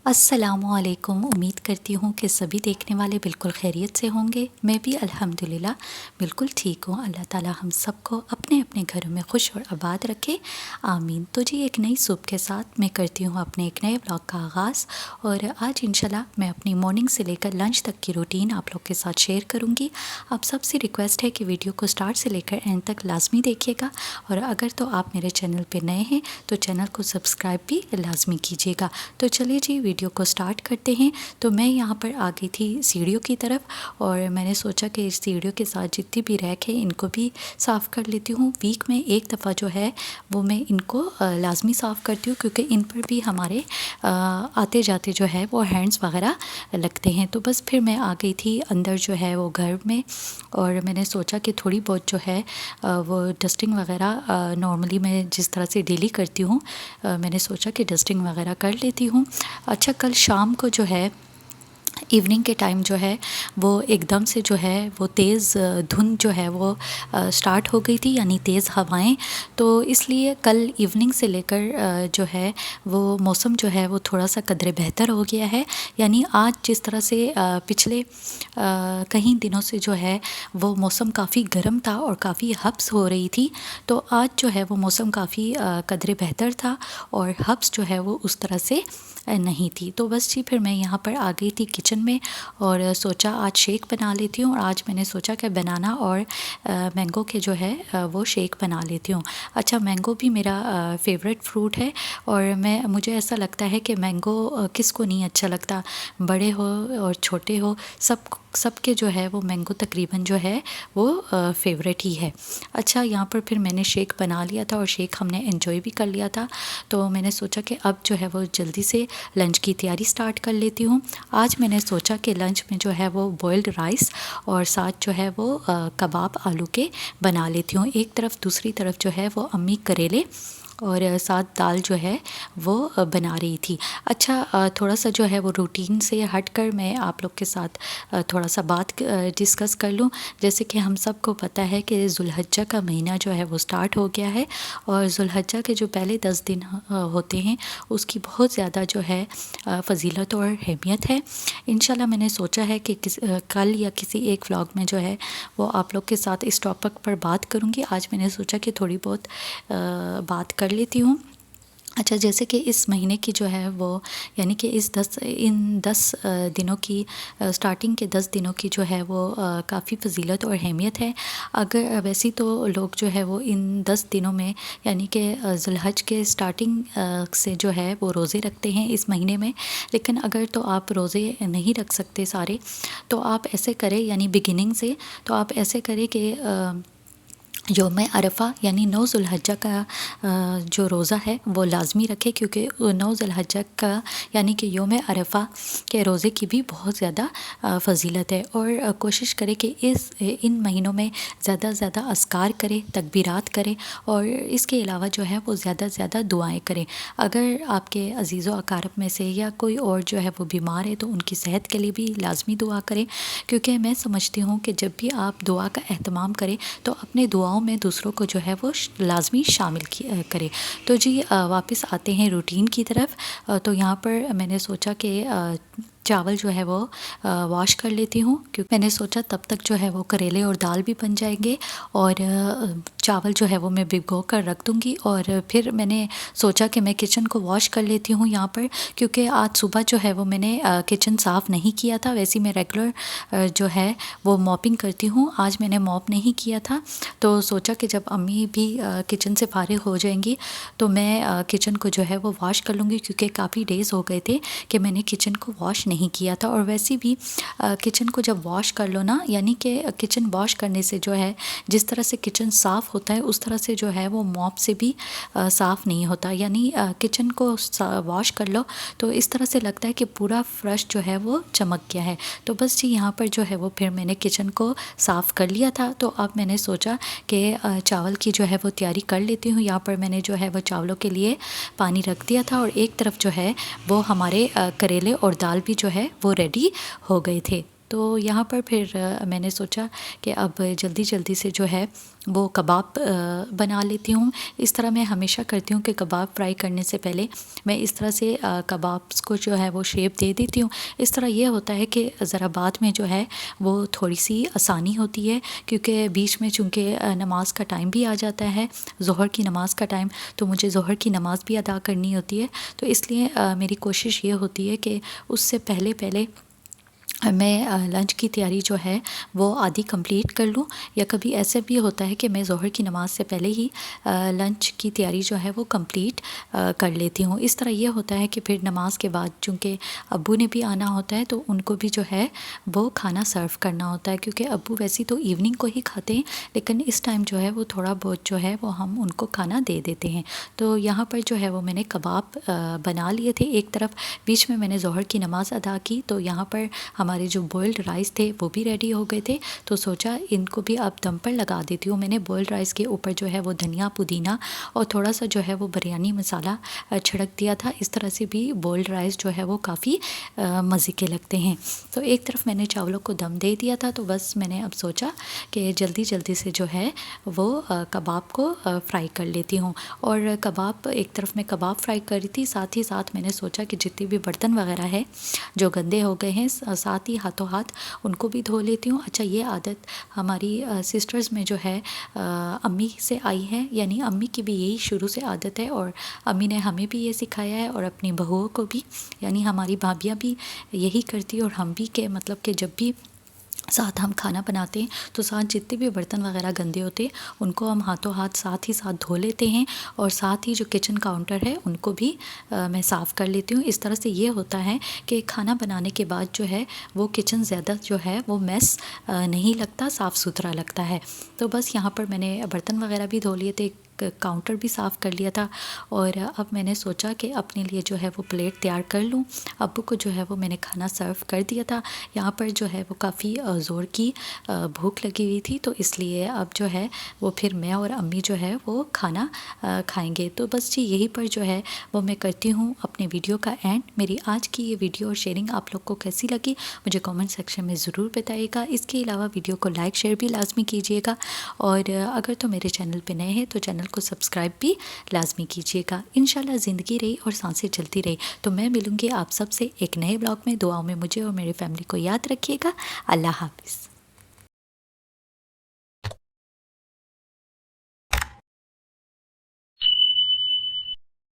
अस्सलामुअलैकुम। उम्मीद करती हूँ कि सभी देखने वाले बिल्कुल खैरियत से होंगे। मैं भी अल्हम्दुलिल्लाह बिल्कुल ठीक हूँ। अल्लाह ताला हम सबको अपने अपने घरों में खुश और आबाद रखे, आमीन। तो जी एक नई सुबह के साथ मैं करती हूँ अपने एक नए ब्लॉग का आगाज़। और आज इंशाल्लाह मैं अपनी मॉर्निंग से लेकर लंच तक की रूटीन आप लोग के साथ शेयर करूँगी। आप सबसे रिक्वेस्ट है कि वीडियो को स्टार्ट से लेकर एंड तक लाजमी देखिएगा, और अगर तो आप मेरे चैनल पर नए हैं तो चैनल को सब्सक्राइब भी लाजमी कीजिएगा। तो चलिए जी वीडियो को स्टार्ट करते हैं। तो मैं यहाँ पर आ गई थी सीढ़ियों की तरफ, और मैंने सोचा कि इस सीढ़ियों के साथ जितनी भी रैक है इनको भी साफ़ कर लेती हूँ। वीक में एक दफ़ा जो है वो मैं इनको लाजमी साफ़ करती हूँ, क्योंकि इन पर भी हमारे आते जाते जो है वो हैंड्स वगैरह लगते हैं। तो बस फिर मैं आ गई थी अंदर जो है वो घर में, और मैंने सोचा कि थोड़ी बहुत जो है वो डस्टिंग वगैरह नॉर्मली मैं जिस तरह से डेली करती हूँ, मैंने सोचा कि डस्टिंग वगैरह कर लेती हूँ। अच्छा, कल शाम को जो है इवनिंग के टाइम जो है वो एकदम से जो है वो तेज़ धुंध जो है वो स्टार्ट हो गई थी, यानी तेज़ हवाएं। तो इसलिए कल इवनिंग से लेकर जो है वो मौसम जो है वो थोड़ा सा कदरे बेहतर हो गया है। यानी आज जिस तरह से पिछले कई दिनों से जो है वो मौसम काफ़ी गर्म था और काफ़ी हब्स हो रही थी, तो आज जो है वो मौसम काफ़ी कदरे बेहतर था और हब्स जो है वो उस तरह से नहीं थी। तो बस जी फिर मैं यहाँ पर आ गई थी किचन में, और सोचा आज शेक बना लेती हूँ। और आज मैंने सोचा कि बनाना और मैंगो के जो है वो शेक बना लेती हूँ। अच्छा, मैंगो भी मेरा फेवरेट फ्रूट है, और मुझे ऐसा लगता है कि मैंगो किसको नहीं अच्छा लगता, बड़े हो और छोटे हो, सबके जो है वो मैंगो तकरीबन जो है वो फेवरेट ही है। अच्छा, यहाँ पर फिर मैंने शेक बना लिया था और शेक हमने एंजॉय भी कर लिया था। तो मैंने सोचा कि अब जो है वो जल्दी से लंच की तैयारी स्टार्ट कर लेती हूँ। आज मैंने सोचा कि लंच में जो है वो बॉइल्ड राइस और साथ जो है वो कबाब आलू के बना लेती हूँ एक तरफ, दूसरी तरफ जो है वो अम्मी करेले और साथ दाल जो है वो बना रही थी। अच्छा, थोड़ा सा जो है वो रूटीन से हटकर मैं आप लोग के साथ थोड़ा सा बात डिस्कस कर लूँ। जैसे कि हम सबको पता है कि जुल्हज्जा का महीना जो है वो स्टार्ट हो गया है, और जुल्हज्जा के जो पहले 10 दिन होते हैं उसकी बहुत ज़्यादा जो है फ़जीलत और अहमियत है। इंशाल्लाह मैंने सोचा है कि कल या किसी एक व्लॉग में जो है वो आप लोग के साथ इस टॉपिक पर बात करूँगी। आज मैंने सोचा कि थोड़ी बहुत बात कर लेती हूँ। अच्छा, जैसे कि इस महीने की जो है वो यानी कि इन 10 दिनों की स्टार्टिंग के 10 दिनों की जो है वो काफ़ी फ़जीलत और अहमियत है। अगर वैसे तो लोग जो है वो इन 10 दिनों में यानी कि ज़ुल्हज के स्टार्टिंग से जो है वो रोज़े रखते हैं इस महीने में। लेकिन अगर तो आप रोज़े नहीं रख सकते सारे, तो आप ऐसे करें, यानी बिगिनिंग से तो आप ऐसे करें कि यौम अरफ़ा यानी 9 ज़ुल्हज्जा का जो रोज़ा है वो लाज़मी रखें, क्योंकि 9 ज़ुल्हज्जा का यानी कि यौम अरफ़ा के रोज़े की भी बहुत ज़्यादा फ़जीलत है। और कोशिश करें कि इन महीनों में ज़्यादा से ज़्यादा अस्कार करें, तकबीरात करें, और इसके अलावा जो है वो ज़्यादा से ज़्यादा दुआएँ करें। अगर आपके अज़ीज़ व अकारब में से या कोई और जो है वो बीमार है तो उनकी सेहत के लिए भी लाज़मी दुआ करें, क्योंकि मैं समझती हूँ कि जब भी आप दुआ का एहतमाम करें तो अपने दुआओं में दूसरों को जो है वो लाजमी शामिल करें। तो जी वापस आते हैं रूटीन की तरफ। तो यहाँ पर मैंने सोचा कि चावल जो है वो वॉश कर लेती हूँ, क्योंकि मैंने सोचा तब तक जो है वो करेले और दाल भी बन जाएंगे, और चावल जो है वो मैं भिगो कर रख दूँगी। और फिर मैंने सोचा कि मैं किचन को वॉश कर लेती हूँ यहाँ पर, क्योंकि आज सुबह जो है वो मैंने किचन साफ़ नहीं किया था। वैसे मैं रेगुलर जो है वो मॉपिंग करती हूँ, आज मैंने मॉप नहीं किया था। तो सोचा कि जब अम्मी भी किचन से फारिग हो जाएंगी तो मैं किचन को जो है वो वॉश कर लूँगी, क्योंकि काफ़ी डेज़ हो गए थे कि मैंने किचन को वॉश नहीं किया था। और वैसे भी किचन को जब वॉश कर लो ना, यानी कि किचन वॉश करने से जो है जिस तरह से किचन साफ़ होता है उस तरह से जो है वो मॉप से भी साफ़ नहीं होता। यानी किचन को वॉश कर लो तो इस तरह से लगता है कि पूरा फ्रेश जो है वो चमक गया है। तो बस जी यहाँ पर जो है वो फिर मैंने किचन को साफ़ कर लिया था। तो अब मैंने सोचा कि चावल की जो है वो तैयारी कर लेती हूँ। यहाँ पर मैंने जो है वो चावलों के लिए पानी रख दिया था, और एक तरफ जो है वो हमारे करेले और दाल भी जो है वो रेडी हो गए थे। तो यहाँ पर फिर मैंने सोचा कि अब जल्दी जल्दी से जो है वो कबाब बना लेती हूँ। इस तरह मैं हमेशा करती हूँ कि कबाब फ्राई करने से पहले मैं इस तरह से कबाब्स को जो है वो शेप दे देती हूँ। इस तरह ये होता है कि ज़रा बाद में जो है वो थोड़ी सी आसानी होती है, क्योंकि बीच में चूँकि नमाज का टाइम भी आ जाता है, ज़ोहर की नमाज़ का टाइम, तो मुझे ज़ोहर की नमाज़ भी अदा करनी होती है। तो इसलिए मेरी कोशिश ये होती है कि उससे पहले पहले मैं लंच की तैयारी जो है वो आधी कंप्लीट कर लूँ, या कभी ऐसे भी होता है कि मैं ज़ोहर की नमाज़ से पहले ही लंच की तैयारी जो है वो कंप्लीट कर लेती हूँ। इस तरह ये होता है कि फिर नमाज के बाद चूँकि अब्बू ने भी आना होता है तो उनको भी जो है वो खाना सर्व करना होता है, क्योंकि अब्बू वैसे तो इवनिंग को ही खाते हैं, लेकिन इस टाइम जो है वो थोड़ा बहुत जो है वो हम उनको खाना दे देते हैं। तो यहाँ पर जो है वो मैंने कबाब बना लिए थे। एक तरफ बीच में मैंने ज़ोहर की नमाज़ अदा की, तो यहाँ पर हमारे जो बॉइल्ड राइस थे वो भी रेडी हो गए थे। तो सोचा इनको भी अब दम पर लगा देती हूँ। मैंने बॉइल्ड राइस के ऊपर जो है वो धनिया, पुदीना और थोड़ा सा जो है वो बिरयानी मसाला छिड़क दिया था। इस तरह से भी बॉइल्ड राइस जो है वो काफ़ी मज़े के लगते हैं। तो एक तरफ मैंने चावलों को दम दे दिया था, तो बस मैंने अब सोचा कि जल्दी जल्दी से जो है वो कबाब को फ्राई कर लेती हूँ। और कबाब एक तरफ मैं कबाब फ्राई कर रही थी, साथ ही साथ मैंने सोचा कि जितने भी बर्तन वगैरह है जो गंदे हो गए हैं साथ ही हाथों हाथ उनको भी धो लेती हूँ। अच्छा, ये आदत हमारी सिस्टर्स में जो है अम्मी से आई है, यानी अम्मी की भी यही शुरू से आदत है, और अम्मी ने हमें भी ये सिखाया है और अपनी बहुओं को भी, यानी हमारी भाभियाँ भी यही करती है और हम भी, के मतलब कि जब भी साथ हम खाना बनाते हैं तो साथ जितने भी बर्तन वगैरह गंदे होते हैं उनको हम हाथों हाथ साथ ही साथ धो लेते हैं, और साथ ही जो किचन काउंटर है उनको भी मैं साफ़ कर लेती हूँ। इस तरह से ये होता है कि खाना बनाने के बाद जो है वो किचन ज़्यादा जो है वो मैस नहीं लगता, साफ़ सुथरा लगता है। तो बस यहाँ पर मैंने बर्तन वगैरह भी धो लिए थे, काउंटर भी साफ़ कर लिया था, और अब मैंने सोचा कि अपने लिए जो है वो प्लेट तैयार कर लूँ। अब्बू को जो है वो मैंने खाना सर्व कर दिया था। यहाँ पर जो है वो काफ़ी ज़ोर की भूख लगी हुई थी, तो इसलिए अब जो है वो फिर मैं और अम्मी जो है वो खाना खाएंगे। तो बस जी यहीं पर जो है वो मैं करती हूँ अपने वीडियो का एंड। मेरी आज की ये वीडियो और शेयरिंग आप लोग को कैसी लगी मुझे कमेंट सेक्शन में ज़रूर बताइएगा। इसके अलावा वीडियो को लाइक शेयर भी लाजमी कीजिएगा, और अगर तो मेरे चैनल पे नए हैं तो चैनल को सब्सक्राइब भी लाजमी कीजिएगा। इंशाल्लाह ज़िंदगी रही और सांसें चलती रही तो मैं मिलूँगी आप सबसे एक नए ब्लॉग में। दुआओं में मुझे और मेरी फैमिली को याद रखिएगा। अल्लाह हाफ़िज़।